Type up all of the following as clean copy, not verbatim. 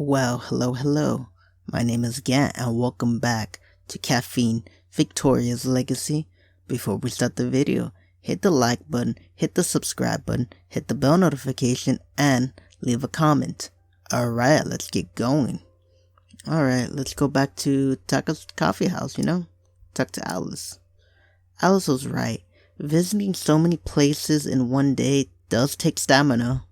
Well, hello. My name is GAT and welcome back to Caffeine, Victoria's Legacy. Before we start the video, hit the like button, hit the subscribe button, hit the bell notification, and leave a comment. Alright, let's get going. Alright, let's go back to Taka's coffee house, Talk to Alice. Alice was right. Visiting so many places in one day does take stamina.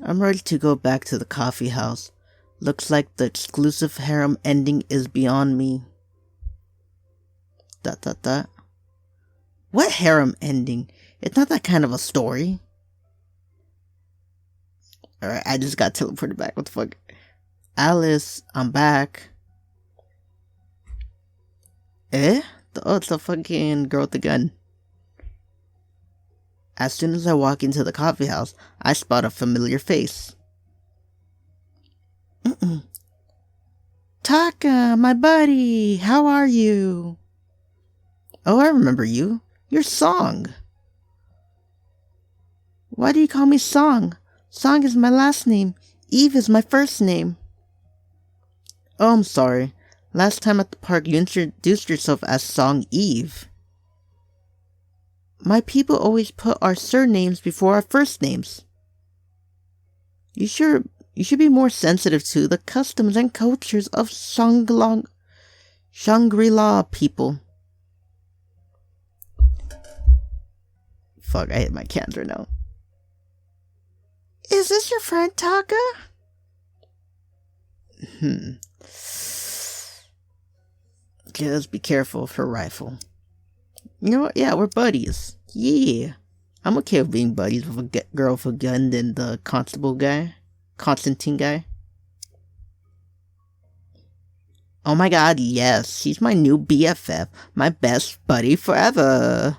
I'm ready to go back to the coffee house. Looks like the exclusive harem ending is beyond me. ... What harem ending? It's not that kind of a story. Alright, I just got teleported back. What the fuck? Alice, I'm back. It's the fucking girl with the gun. As soon as I walk into the coffee house, I spot a familiar face. Taka, my buddy, how are you? Oh, I remember you. You're Song. Why do you call me Song? Song is my last name. Eve is my first name. Oh, I'm sorry. Last time at the park, you introduced yourself as Song Eve. My people always put our surnames before our first names. You should be more sensitive to the customs and cultures of Shangri-La people. Fuck, I hit my cans right now. Is this your friend Taka? Just be careful of her rifle. You know what? Yeah, we're buddies. Yeah. I'm okay with being buddies with a girl with a gun than the Constantine guy. Oh my god, yes. She's my new BFF. My best buddy forever.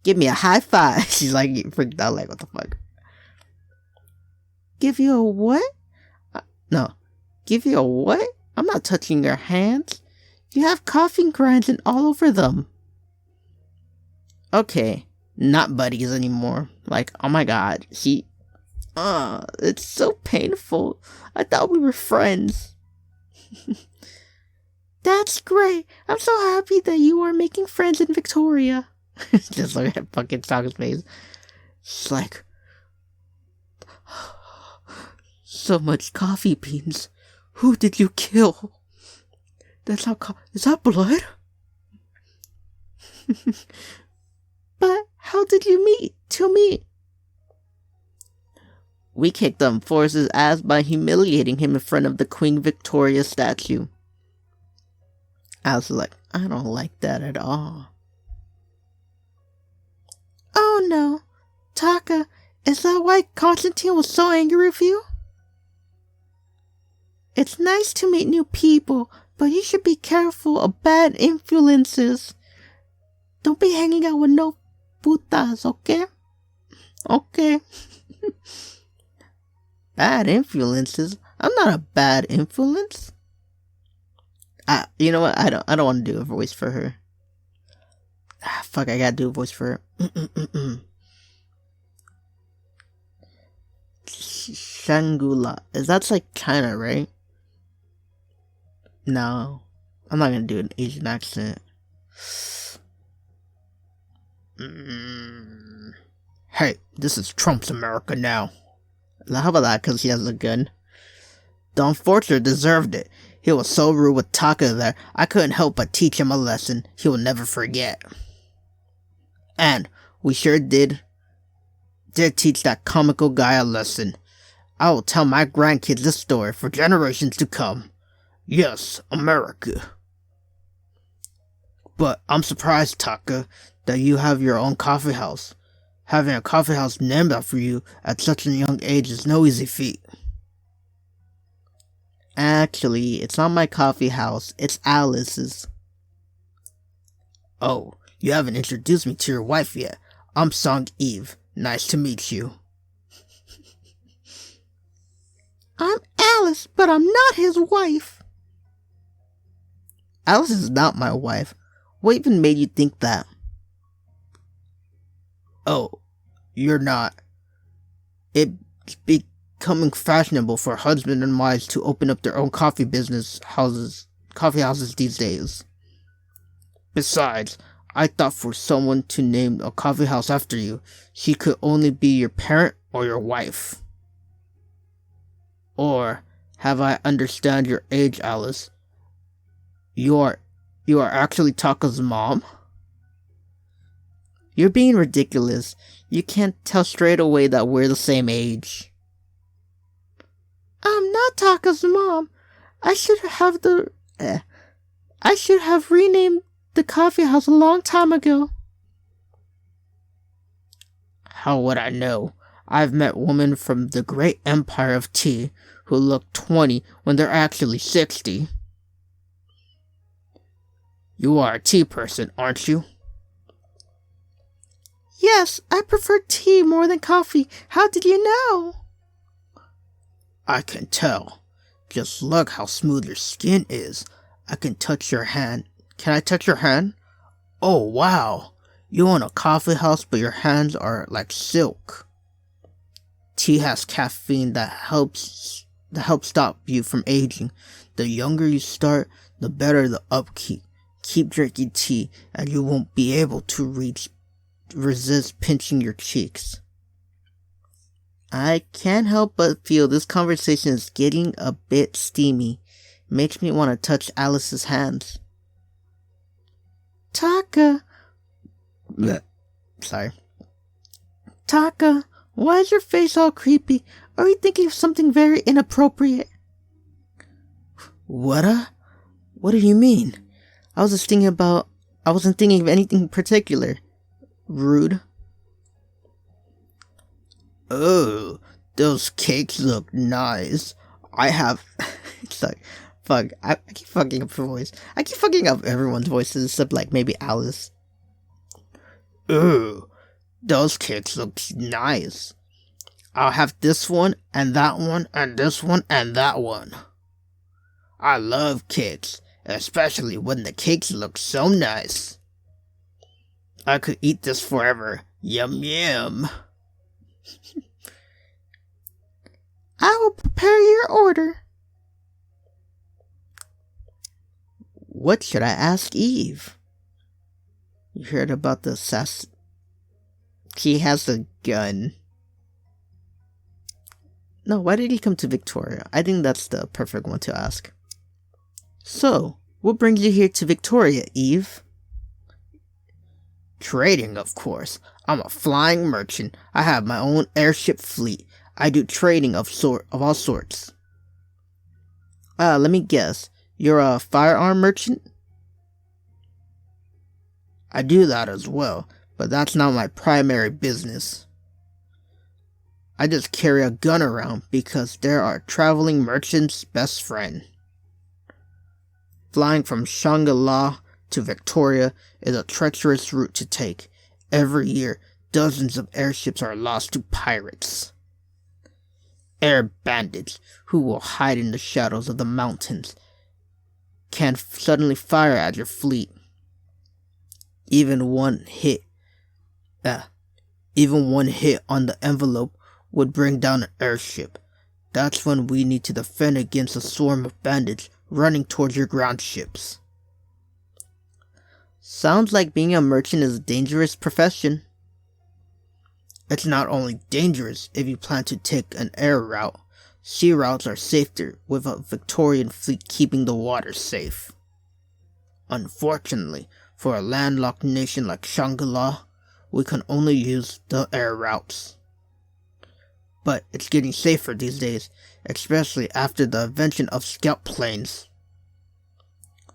Give me a high five. She's like freaked out like, what the fuck? Give you a what? No. Give you a what? I'm not touching your hands. You have coffee grinds and all over them. Okay, not buddies anymore. Like, oh my god, it's so painful. I thought we were friends. That's great. I'm so happy that you are making friends in Victoria. Just look at fucking Taka's face. It's like, so much coffee beans. Who did you kill? That's how is that blood? But how did you meet? Tell me. We kicked them Forrest's ass by humiliating him in front of the Queen Victoria statue. I was like, I don't like that at all. Oh no, Taka, is that why Constantine was so angry with you? It's nice to meet new people, but you should be careful of bad influences. Don't be hanging out with no putas, okay? Okay. Bad influences? I'm not a bad influence. You know what? I don't want to do a voice for her. Fuck, I gotta do a voice for her. Shangula. That's like China, right? No. I'm not gonna do an Asian accent. Hey, this is Trump's America now. How about that, because he has a gun? The unfortunate deserved it. He was so rude with Taka there, I couldn't help but teach him a lesson he will never forget. And we sure did teach that comical guy a lesson. I will tell my grandkids this story for generations to come. Yes, America. But I'm surprised, Taka, that you have your own coffee house. Having a coffee house named after you at such a young age is no easy feat. Actually, it's not my coffee house, it's Alice's. Oh, you haven't introduced me to your wife yet. I'm Song Eve. Nice to meet you. I'm Alice, but I'm not his wife. Alice is not my wife. What even made you think that? Oh, you're not. It's becoming fashionable for husbands and wives to open up their own coffee houses these days. Besides, I thought for someone to name a coffee house after you, she could only be your parent or your wife. Or have I understand your age, Alice? You are actually Taka's mom? You're being ridiculous. You can't tell straight away that we're the same age. I'm not Taka's mom. I should have renamed the coffee house a long time ago. How would I know? I've met women from the great empire of tea who look 20 when they're actually 60. You are a tea person, aren't you? Yes, I prefer tea more than coffee. How did you know? I can tell. Just look how smooth your skin is. I can touch your hand. Can I touch your hand? Oh, wow. You own a coffee house, but your hands are like silk. Tea has caffeine that helps stop you from aging. The younger you start, the better the upkeep. Keep drinking tea, and you won't be able to resist pinching your cheeks. I can't help but feel this conversation is getting a bit steamy. It makes me want to touch Alice's hands. Taka. Sorry. Taka, why is your face all creepy? Are you thinking of something very inappropriate? What do you mean? I wasn't thinking of anything particular. Rude. Oh, those cakes look nice. I have... Sorry. Fuck. I keep fucking up her voice. I keep fucking up everyone's voices except like maybe Alice. Ooh, those cakes look nice. I'll have this one, and that one, and this one, and that one. I love cakes, especially when the cakes look so nice. I could eat this forever. Yum yum. I will prepare your order. What should I ask Eve? You heard about the assassin? He has a gun. No, why did he come to Victoria? I think that's the perfect one to ask. So, what brings you here to Victoria, Eve? Trading, of course. I'm a flying merchant. I have my own airship fleet. I do trading of all sorts. Let me guess. You're a firearm merchant? I do that as well, but that's not my primary business. I just carry a gun around because they're our traveling merchant's best friend. Flying from Shangri-La to Victoria is a treacherous route to take. Every year, dozens of airships are lost to pirates. Air bandits who will hide in the shadows of the mountains can suddenly fire at your fleet. Even one hit on the envelope would bring down an airship. That's when we need to defend against a swarm of bandits running towards your ground ships. Sounds like being a merchant is a dangerous profession. It's not only dangerous if you plan to take an air route. Sea routes are safer with a Victorian fleet keeping the waters safe. Unfortunately, for a landlocked nation like Shangri-La, we can only use the air routes. But it's getting safer these days, especially after the invention of scout planes.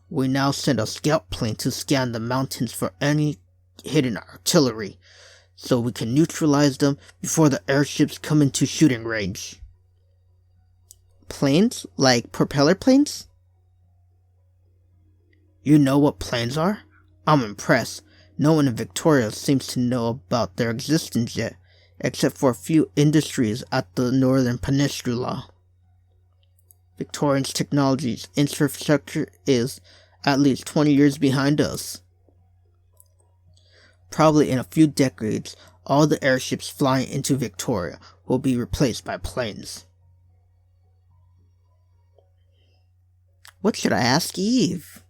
We now send a scout plane to scan the mountains for any hidden artillery, so we can neutralize them before the airships come into shooting range. Planes? Like propeller planes? You know what planes are? I'm impressed. No one in Victoria seems to know about their existence yet, except for a few industries at the northern peninsula. Victorian's technology's infrastructure is at least 20 years behind us. Probably in a few decades, all the airships flying into Victoria will be replaced by planes. What should I ask Eve?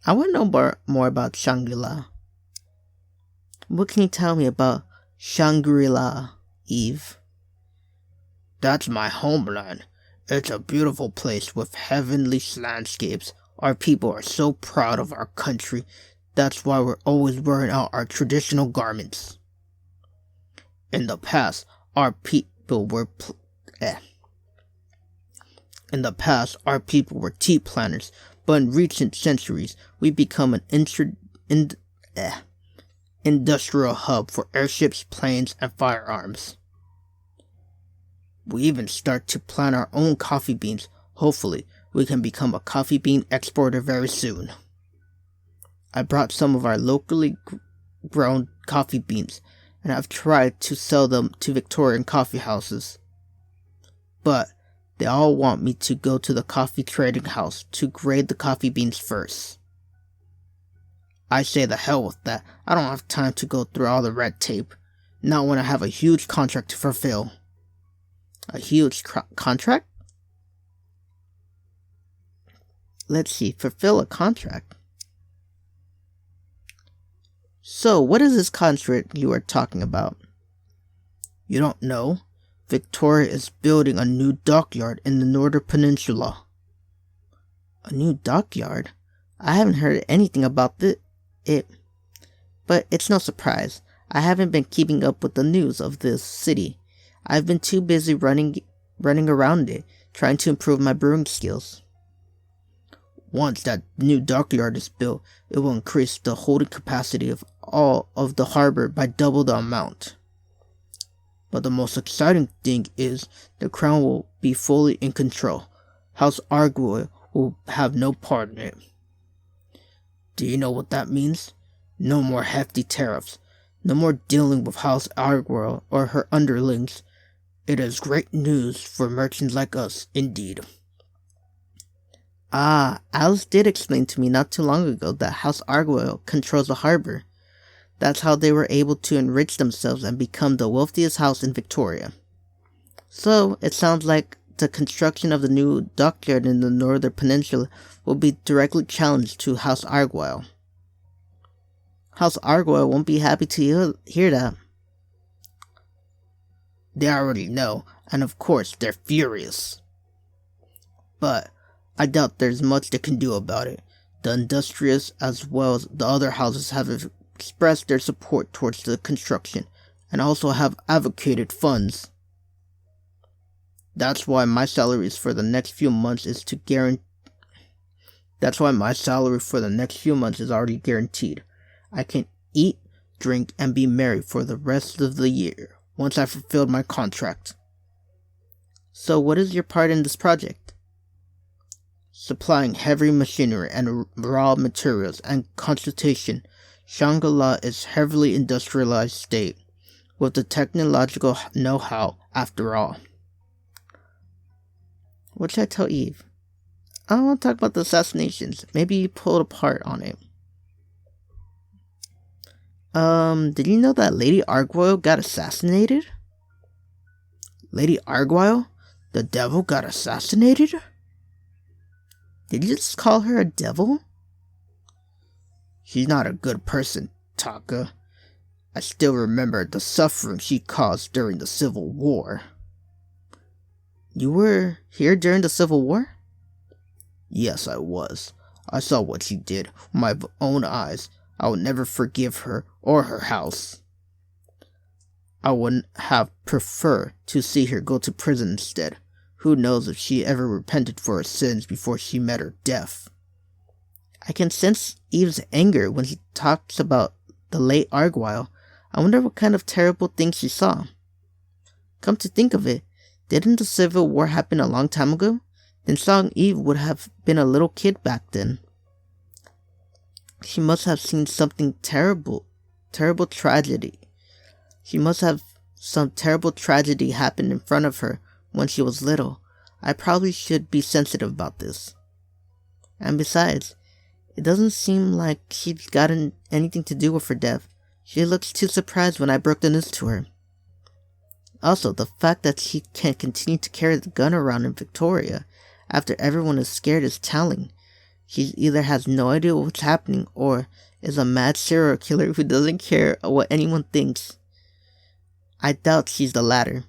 I want to know more about Shangri-La. What can you tell me about Shangri-La, Eve? That's my homeland. It's a beautiful place with heavenly landscapes. Our people are so proud of our country. That's why we're always wearing out our traditional garments. In the past, our people were tea planters, but in recent centuries, we've become an industrial hub for airships, planes, and firearms. We even start to plant our own coffee beans. Hopefully, we can become a coffee bean exporter very soon. I brought some of our locally grown coffee beans, and I've tried to sell them to Victorian coffee houses. But they all want me to go to the coffee trading house to grade the coffee beans first. I say the hell with that. I don't have time to go through all the red tape. Not when I have a huge contract to fulfill. A huge contract? Let's see, fulfill a contract. So, what is this contract you are talking about? You don't know? Victoria is building a new dockyard in the Northern Peninsula. A new dockyard? I haven't heard anything about it. But it's no surprise. I haven't been keeping up with the news of this city. I've been too busy running around it, trying to improve my brewing skills. Once that new dockyard is built, it will increase the holding capacity of all of the harbor by double the amount. But the most exciting thing is the crown will be fully in control. House Arguello will have no part in it. Do you know what that means? No more hefty tariffs. No more dealing with House Arguello or her underlings. It is great news for merchants like us, indeed. Alice did explain to me not too long ago that House Arguello controls the harbor. That's how they were able to enrich themselves and become the wealthiest house in Victoria. So, it sounds like the construction of the new dockyard in the Northern Peninsula will be directly challenged to House Arguello. House Arguello won't be happy to hear that. They already know, and of course they're furious. But I doubt there's much they can do about it. The industrious as well as the other houses have expressed their support towards the construction and also have advocated funds. That's why my salary for the next few months is already guaranteed. I can eat, drink, and be merry for the rest of the year once I've fulfilled my contract. So what is your part in this project? Supplying heavy machinery and raw materials and consultation. Shangri-La is heavily industrialized state with the technological know-how after all. What should I tell Eve? I don't want to talk about the assassinations. Maybe you pulled a part on it. Did you know that Lady Arguello got assassinated? Lady Arguello? The devil got assassinated? Did you just call her a devil? She's not a good person, Taka. I still remember the suffering she caused during the Civil War. You were here during the Civil War? Yes, I was. I saw what she did with my own eyes. I would never forgive her or her house. I would have preferred to see her go to prison instead. Who knows if she ever repented for her sins before she met her death. I can sense Eve's anger when she talks about the late Arguello. I wonder what kind of terrible things she saw. Come to think of it, didn't the Civil War happen a long time ago? Then Song Eve would have been a little kid back then. She must have seen something terrible tragedy. She must have some terrible tragedy happen in front of her when she was little. I probably should be sensitive about this. And besides, it doesn't seem like she's gotten anything to do with her death. She looks too surprised when I broke the news to her. Also, the fact that she can continue to carry the gun around in Victoria after everyone is scared is telling. She either has no idea what's happening or is a mad serial killer who doesn't care what anyone thinks. I doubt she's the latter.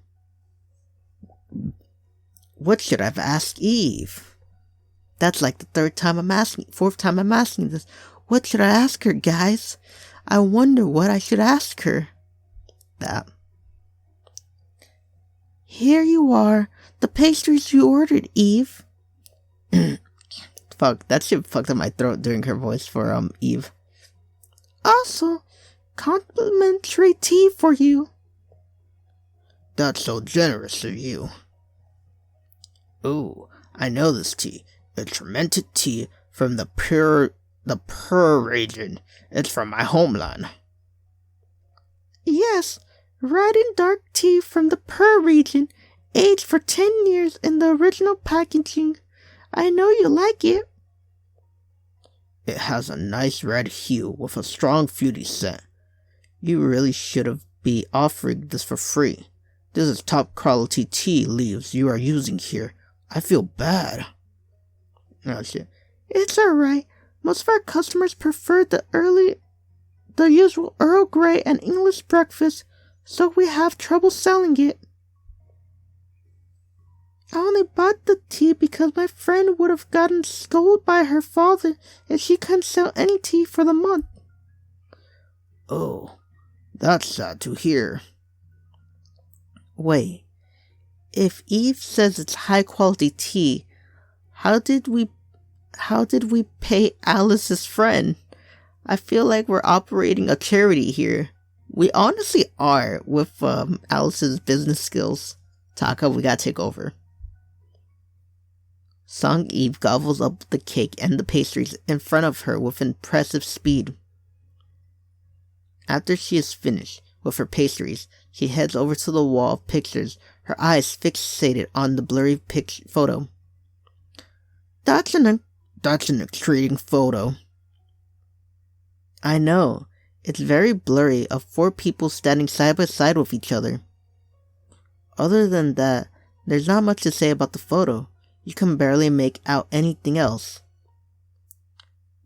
What should I have asked Eve? That's like the fourth time I'm asking this. What should I ask her, guys? I wonder what I should ask her. That. Here you are, the pastries you ordered, Eve. Fuck, that shit fucked up my throat during her voice for Eve. Also, complimentary tea for you. That's so generous of you. Ooh, I know this tea. It's fermented tea from the Pur region. It's from my homeland. Yes, red and dark tea from the Pur region, aged for 10 years in the original packaging. I know you like it. It has a nice red hue with a strong fruity scent. You really should have been offering this for free. This is top quality tea leaves you are using here. I feel bad. Oh shit. It's alright. Most of our customers prefer the usual Earl Grey and English breakfast, so we have trouble selling it. I only bought the tea because my friend would have gotten scolded by her father if she couldn't sell any tea for the month. Oh, that's sad to hear. Wait, if Eve says it's high quality tea, how did we pay Alice's friend? I feel like we're operating a charity here. We honestly are with Alice's business skills. Taka, we gotta take over. Song Eve gobbles up the cake and the pastries in front of her with impressive speed. After she is finished with her pastries, she heads over to the wall of pictures, her eyes fixated on the blurry photo. That's an intriguing photo. I know. It's very blurry of 4 people standing side by side with each other. Other than that, there's not much to say about the photo. You can barely make out anything else.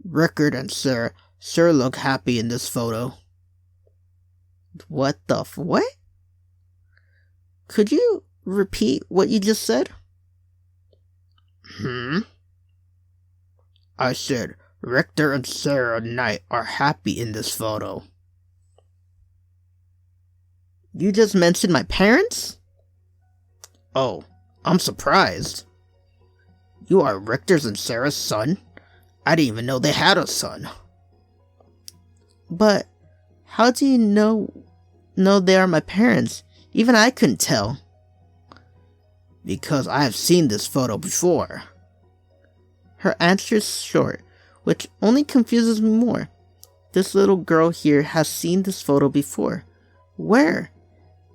Rickard and Sarah sure look happy in this photo. What the what? Could you repeat what you just said? I said Richter and Sarah Knight are happy in this photo. You just mentioned my parents? Oh, I'm surprised. You are Richter's and Sarah's son? I didn't even know they had a son. But how do you know they are my parents? Even I couldn't tell. Because I have seen this photo before. Her answer is short, which only confuses me more. This little girl here has seen this photo before. Where?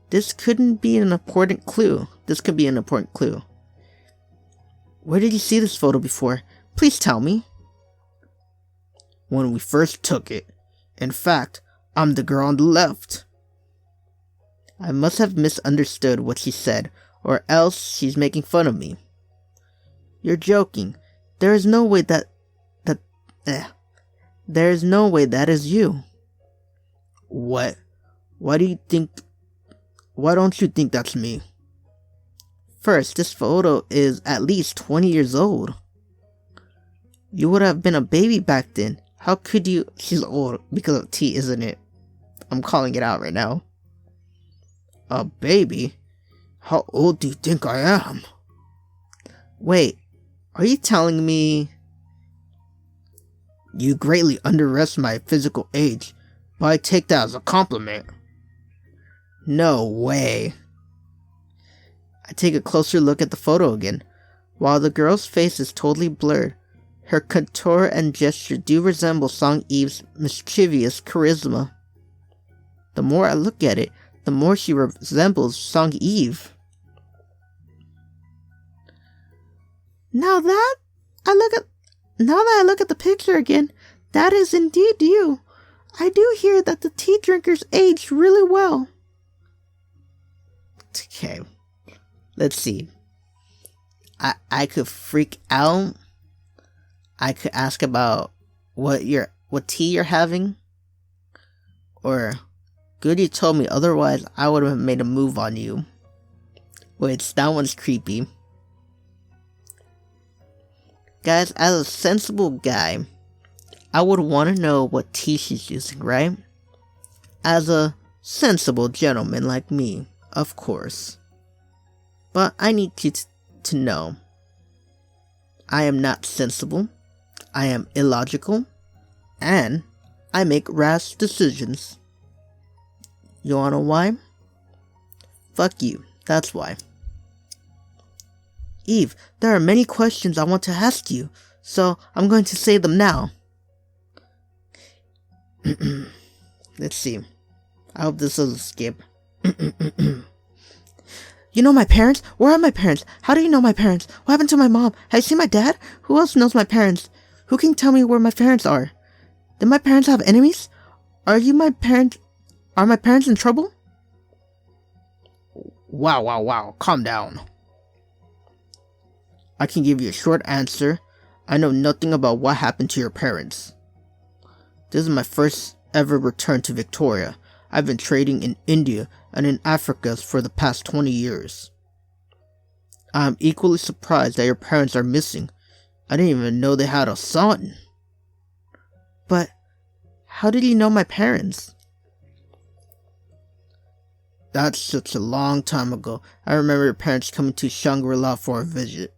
This could be an important clue. Where did you see this photo before? Please tell me. When we first took it. In fact, I'm the girl on the left. I must have misunderstood what she said, or else she's making fun of me. You're joking. There is no way that is you. What? Why don't you think that's me? First, this photo is at least 20 years old. You would have been a baby back then. How could you? She's old because of T, isn't it? I'm calling it out right now. A baby? How old do you think I am? Wait, are you telling me? You greatly underestimate my physical age, but I take that as a compliment. No way. I take a closer look at the photo again. While the girl's face is totally blurred, her contour and gesture do resemble Song Eve's mischievous charisma. The more I look at it, the more she resembles Song Eve. Now that I look at the picture again, that is indeed you. I do hear that the tea drinkers aged really well. Okay, let's see. I could freak out. I could ask about what tea you're having. Or, good you told me, otherwise I would have made a move on you. Wait, that one's creepy. Guys, as a sensible guy, I would want to know what tea she's using, right? As a sensible gentleman like me, of course. But I need you to know, I am not sensible, I am illogical, and I make rash decisions. You wanna know why? Fuck you, that's why. Eve, there are many questions I want to ask you, so I'm going to say them now. Let's see. I hope this doesn't skip. You know my parents? Where are my parents? How do you know my parents? What happened to my mom? Have you seen my dad? Who else knows my parents? Who can tell me where my parents are? Did my parents have enemies? Are my parents in trouble? Wow. Calm down. I can give you a short answer. I know nothing about what happened to your parents. This is my first ever return to Victoria. I've been trading in India and in Africa for the past 20 years. I am equally surprised that your parents are missing. I didn't even know they had a son. But how did you know my parents? That's such a long time ago. I remember your parents coming to Shangri-La for a visit.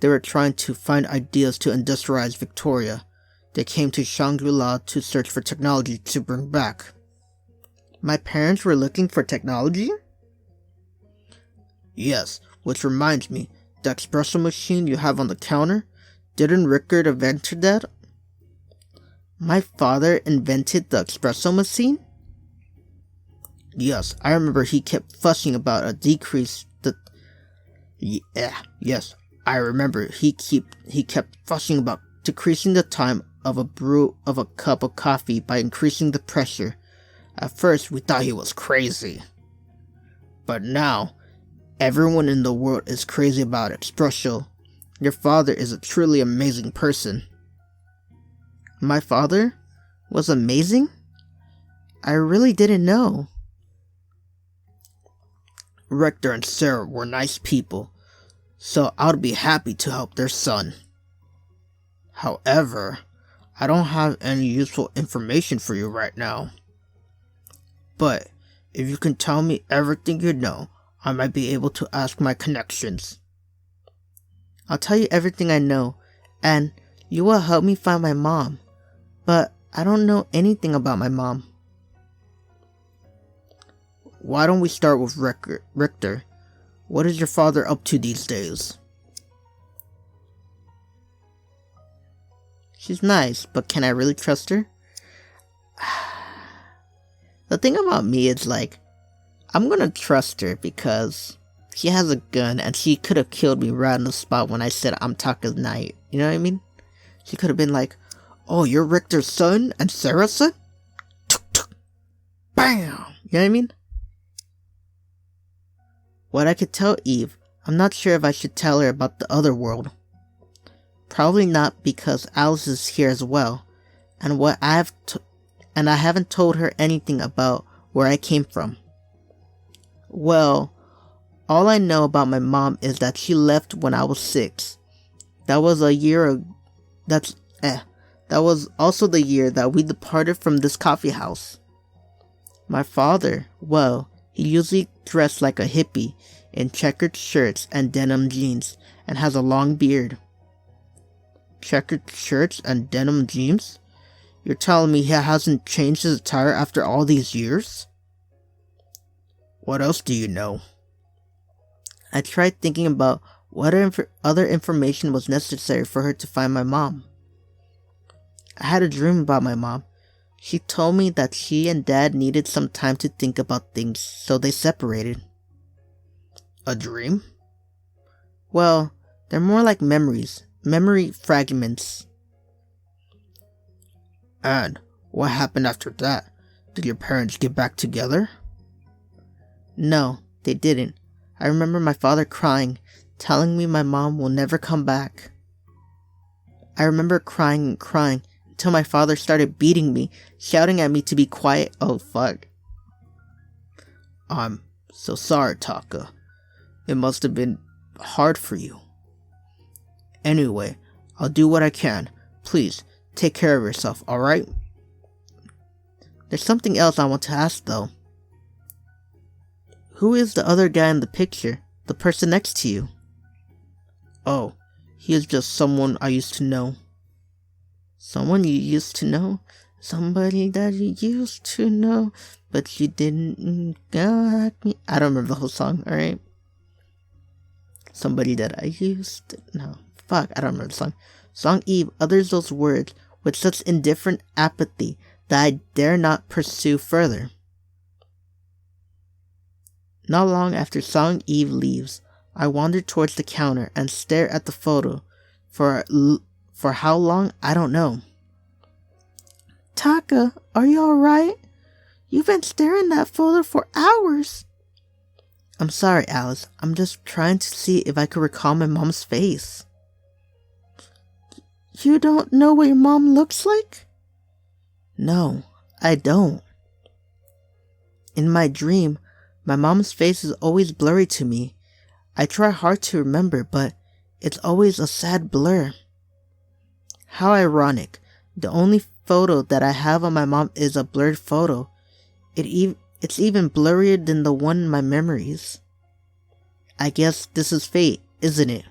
They were trying to find ideas to industrialize Victoria. They came to Shangri-La to search for technology to bring back. My parents were looking for technology? Yes, which reminds me, the espresso machine you have on the counter, didn't Rickard invent that? My father invented the espresso machine? Yes, I remember he kept fussing about a decrease Yes, I remember he kept fussing about decreasing the time of a brew of a cup of coffee by increasing the pressure. At first, we thought he was crazy. But now, everyone in the world is crazy about espresso. Your father is a truly amazing person. My father was amazing? I really didn't know. Rector and Sarah were nice people, so I'd be happy to help their son. However, I don't have any useful information for you right now. But if you can tell me everything you know, I might be able to ask my connections. I'll tell you everything I know, and you will help me find my mom. But I don't know anything about my mom. Why don't we start with Richter? What is your father up to these days? She's nice, but can I really trust her? The thing about me is, like, I'm gonna trust her because she has a gun and she could have killed me right on the spot when I said I'm Taka's knight. You know what I mean? She could have been like, oh, you're Richter's son and Sarah's son? Bam! You know what I mean? What I could tell Eve, I'm not sure if I should tell her about the other world. Probably not, because Alice is here as well, and I haven't told her anything about where I came from. Well, all I know about my mom is that she left when I was 6. That was a year that was also the year that we departed from this coffee house. My father, well, he usually dressed like a hippie in checkered shirts and denim jeans and has a long beard. Checkered shirts and denim jeans? You're telling me he hasn't changed his attire after all these years? What else do you know? I tried thinking about what other information was necessary for her to find my mom. I had a dream about my mom. She told me that she and Dad needed some time to think about things, so they separated. A dream? Well, they're more like memory fragments. And what happened after that? Did your parents get back together? No, they didn't. I remember my father crying, telling me my mom will never come back. I remember crying and crying until my father started beating me, shouting at me to be quiet. Oh fuck. I'm so sorry, Taka. It must have been hard for you. Anyway, I'll do what I can. Please, take care of yourself, alright? There's something else I want to ask though. Who is the other guy in the picture? The person next to you? Oh, he is just someone I used to know. Someone you used to know? Somebody that you used to know, but you didn't got me. I don't remember the whole song, alright? Somebody that I used to know. Fuck, I don't remember the song. Song Eve utters those words with such indifferent apathy that I dare not pursue further. Not long after Song Eve leaves, I wander towards the counter and stare at the photo. For how long, I don't know. Taka, are you alright? You've been staring at that photo for hours. I'm sorry, Alice. I'm just trying to see if I could recall my mom's face. You don't know what your mom looks like? No, I don't. In my dream, my mom's face is always blurry to me. I try hard to remember, but it's always a sad blur. How ironic. The only photo that I have of my mom is a blurred photo. It's even blurrier than the one in my memories. I guess this is fate, isn't it?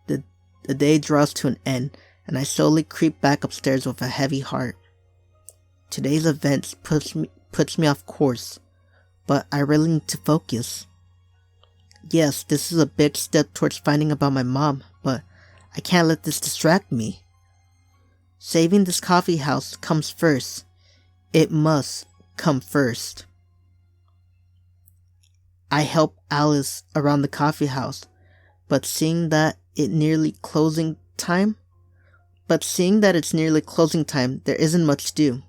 The day draws to an end, and I slowly creep back upstairs with a heavy heart. Today's events puts me off course, but I really need to focus. Yes, this is a big step towards finding about my mom, but I can't let this distract me. Saving this coffee house comes first. It must come first. I help Alice around the coffee house, but seeing that it's nearly closing time, there isn't much to do.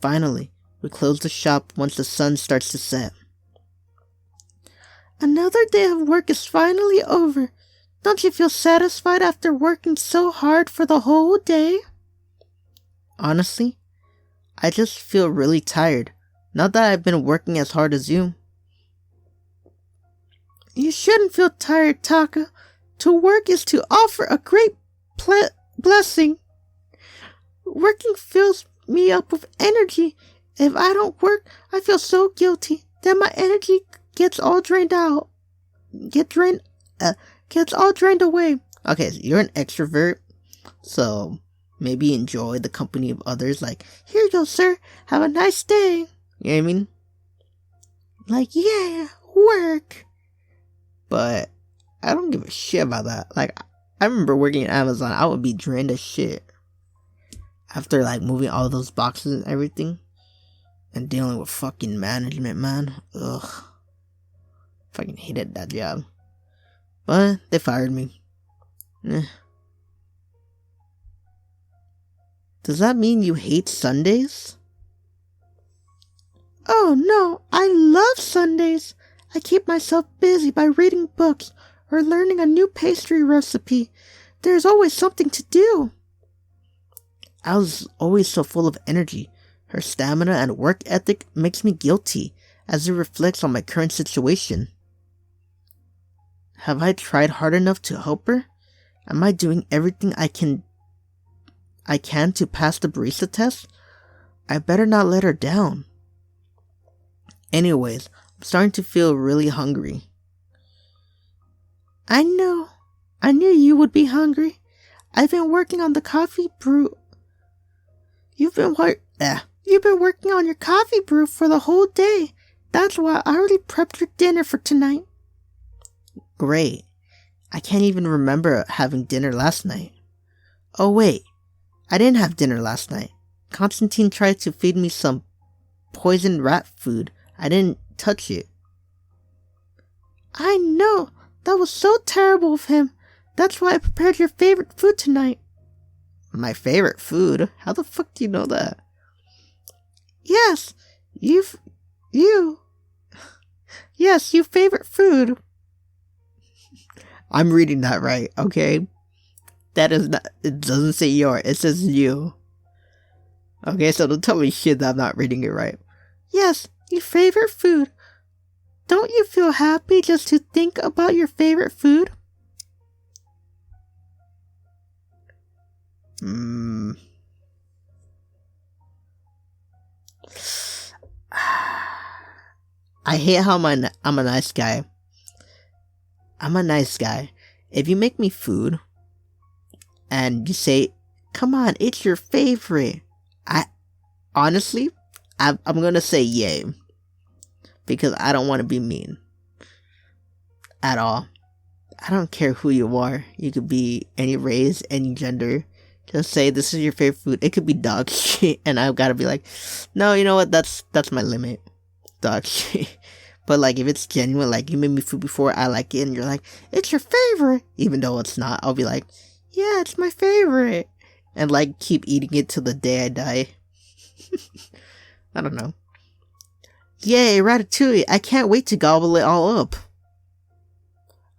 Finally, we close the shop once the sun starts to set. Another day of work is finally over. Don't you feel satisfied after working so hard for the whole day? Honestly, I just feel really tired. Not that I've been working as hard as you. You shouldn't feel tired, Taka. To work is to offer a great blessing. Working fills me up with energy. If I don't work, I feel so guilty. Then my energy gets all drained out. Gets all drained away. Okay, so you're an extrovert, so maybe enjoy the company of others. Like, here you go, sir. Have a nice day. You know what I mean? Like, yeah, work. But I don't give a shit about that. Like, I remember working at Amazon. I would be drained as shit after like moving all those boxes and everything, and dealing with fucking management, man. Ugh. Fucking hated that job. But they fired me. Does that mean you hate Sundays? Oh no, I love Sundays. I keep myself busy by reading books or learning a new pastry recipe. There's always something to do. Alice is always so full of energy. Her stamina and work ethic makes me guilty, as it reflects on my current situation. Have I tried hard enough to help her? Am I doing everything I can to pass the barista test? I better not let her down. Anyways, I'm starting to feel really hungry. I knew you would be hungry. I've been working on the coffee brew. You've been working on your coffee brew for the whole day. That's why I already prepped your dinner for tonight. Great. I can't even remember having dinner last night. Oh wait, I didn't have dinner last night. Constantine tried to feed me some poisoned rat food. I didn't touch it. I know. That was so terrible of him. That's why I prepared your favorite food tonight. My favorite food? How the fuck do you know that? Yes, you. Yes, your favorite food. I'm reading that right, okay? That is not, it doesn't say your, it says you. Okay, so don't tell me shit that I'm not reading it right. Yes, your favorite food. Don't you feel happy just to think about your favorite food? I hate how I'm a nice guy. I'm a nice guy. If you make me food and you say, come on, it's your favorite. Honestly, I'm gonna say yay. Because I don't want to be mean. At all. I don't care who you are. You could be any race, any gender. Just say this is your favorite food. It could be dog shit. And I've gotta be like, no, you know what? That's my limit. Dog shit. But like if it's genuine, like you made me food before, I like it, and you're like, it's your favorite. Even though it's not, I'll be like, yeah, it's my favorite. And like keep eating it till the day I die. I don't know. Yay, ratatouille. I can't wait to gobble it all up.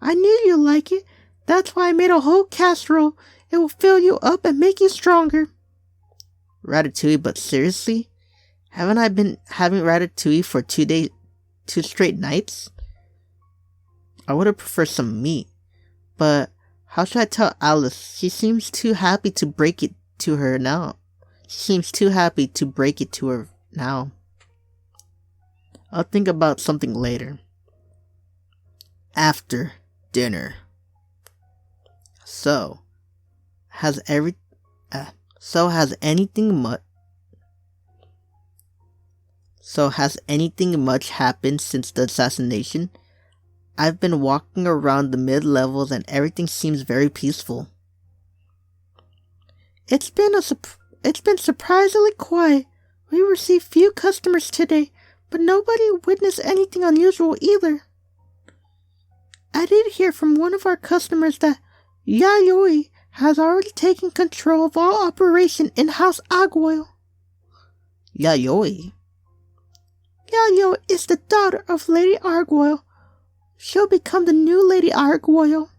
I knew you'd like it. That's why I made a whole casserole. It will fill you up and make you stronger. Ratatouille, but seriously? Haven't I been having ratatouille for 2 straight nights? I would have preferred some meat. But how should I tell Alice? She seems too happy to break it to her now. I'll think about something later. After dinner. So has anything much happened since the assassination? I've been walking around the mid-levels and everything seems very peaceful. It's been surprisingly quiet. We received few customers today, but nobody witnessed anything unusual either. I did hear from one of our customers that Yayoi has already taken control of all operation in House Aguoyo. Yayoi? Yayoi is the daughter of Lady Arguello. She'll become the new Lady Arguello.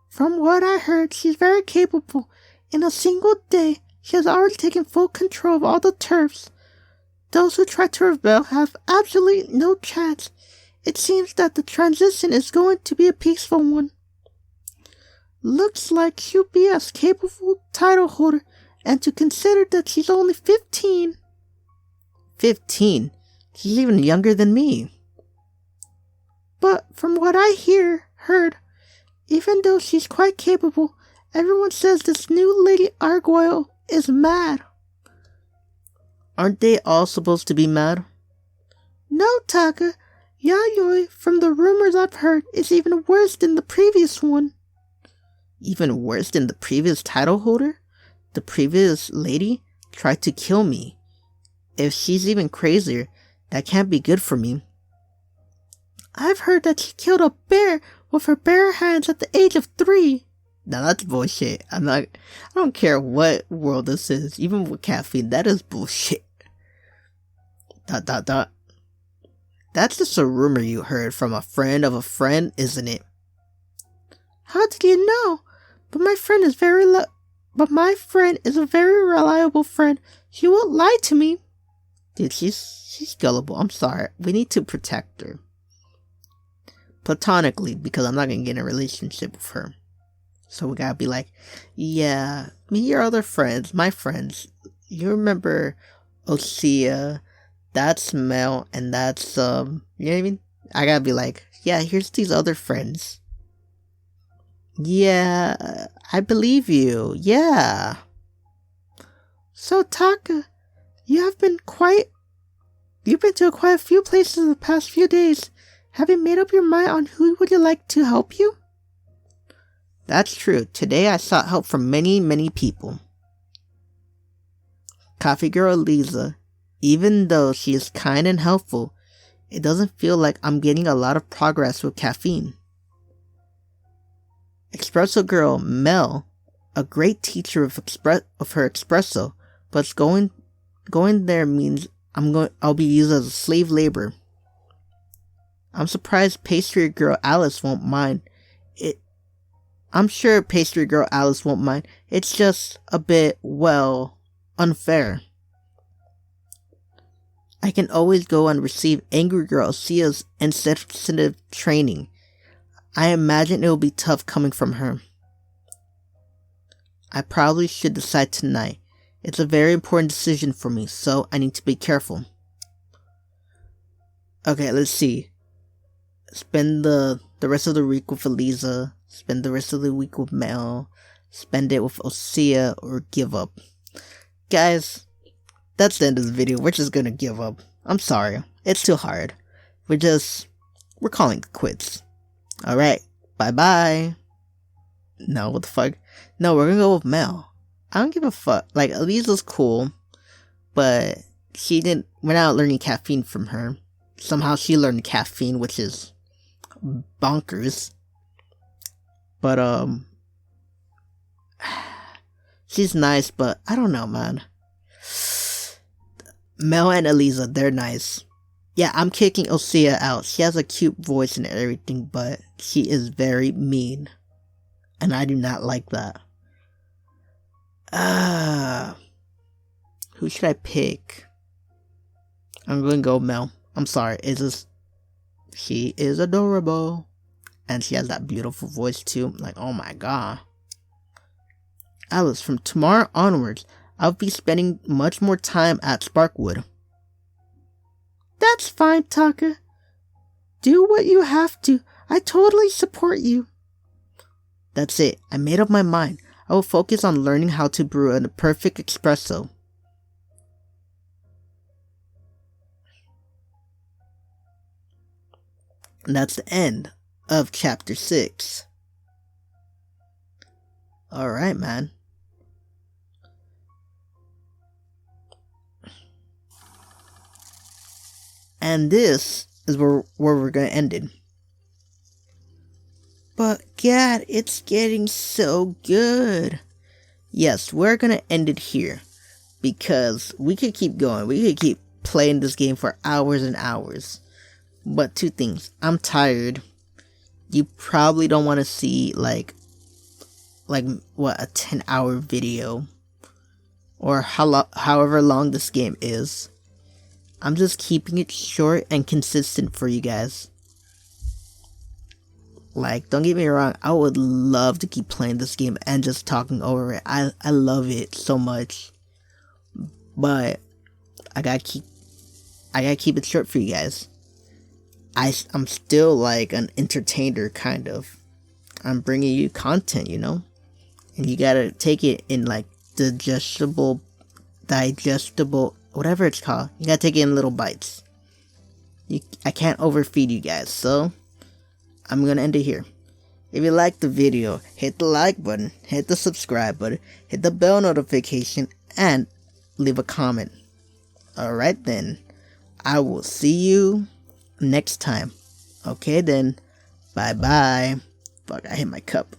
From what I heard, she's very capable. In a single day, she has already taken full control of all the turfs. Those who try to rebel have absolutely no chance. It seems that the transition is going to be a peaceful one. Looks like she'll be a capable title holder, and to consider that she's only 15. 15? She's even younger than me. But from what I heard, even though she's quite capable, everyone says this new Lady Arguello is mad. Aren't they all supposed to be mad? No, Taka. Yayoi, from the rumors I've heard, is even worse than the previous one. Even worse than the previous title holder? The previous lady tried to kill me. If she's even crazier, that can't be good for me. I've heard that she killed a bear with her bare hands at the age of 3. Now that's bullshit. I don't care what world this is, even with caffeine, that is bullshit. ... That's just a rumor you heard from a friend of a friend, isn't it? How did you know? But my friend is a very reliable friend. She won't lie to me. Dude, she's gullible. I'm sorry. We need to protect her. Platonically, because I'm not gonna get in a relationship with her. So we gotta be like, yeah, me, your other friends, my friends. You remember Osea? That's Mel, and that's, you know what I mean? I gotta be like, yeah, here's these other friends. Yeah, I believe you, yeah. So, Taka, you've been to quite a few places in the past few days. Have you made up your mind on who would you like to help you? That's true. Today I sought help from many, many people. Coffee Girl Lisa. Even though she is kind and helpful, it doesn't feel like I'm getting a lot of progress with caffeine. Espresso Girl Mel, a great teacher of her espresso, but going there means I'll be used as a slave labor. I'm surprised pastry girl Alice won't mind. I'm sure pastry girl Alice won't mind. It's just a bit, well, unfair. I can always go and receive angry girl Sia's insensitive training. I imagine it will be tough coming from her. I probably should decide tonight. It's a very important decision for me, so I need to be careful. Okay, let's see. Spend the rest of the week with Eliza. Spend the rest of the week with Mel. Spend it with Osea or give up. Guys, that's the end of the video. We're just gonna give up. I'm sorry. It's too hard. We're calling it quits. Alright. Bye-bye. No, what the fuck? No, we're gonna go with Mel. I don't give a fuck. Like, Eliza's cool, but we're not learning caffeine from her. Somehow she learned caffeine, which is bonkers. But, she's nice, but I don't know, man. Mel and Eliza, they're nice. Yeah, I'm kicking Osea out. She has a cute voice and everything, but she is very mean. And I do not like that. Who should I pick? I'm going to go Mel. I'm sorry. She is adorable. And she has that beautiful voice too. Like, oh my god. Alice, from tomorrow onwards, I'll be spending much more time at Sparkwood. That's fine, Taka. Do what you have to. I totally support you. That's it. I made up my mind. I will focus on learning how to brew a perfect espresso. And that's the end of chapter 6. Alright, man. And this is where we're gonna end it. But God, it's getting so good. Yes, we're gonna end it here. Because we could keep going. We could keep playing this game for hours and hours. But two things. I'm tired. You probably don't want to see like what, a 10-hour video. Or however long this game is. I'm just keeping it short and consistent for you guys. Like, don't get me wrong, I would love to keep playing this game and just talking over it. I love it so much. But I gotta keep it short for you guys. I'm still like an entertainer, kind of. I'm bringing you content, you know? And you gotta take it in like digestible, whatever it's called. You gotta take it in little bites. I can't overfeed you guys, so I'm gonna end it here. If you liked the video, hit the like button, hit the subscribe button, hit the bell notification, and leave a comment. Alright then, I will see you next time. Okay then, bye bye. Fuck, I hit my cup.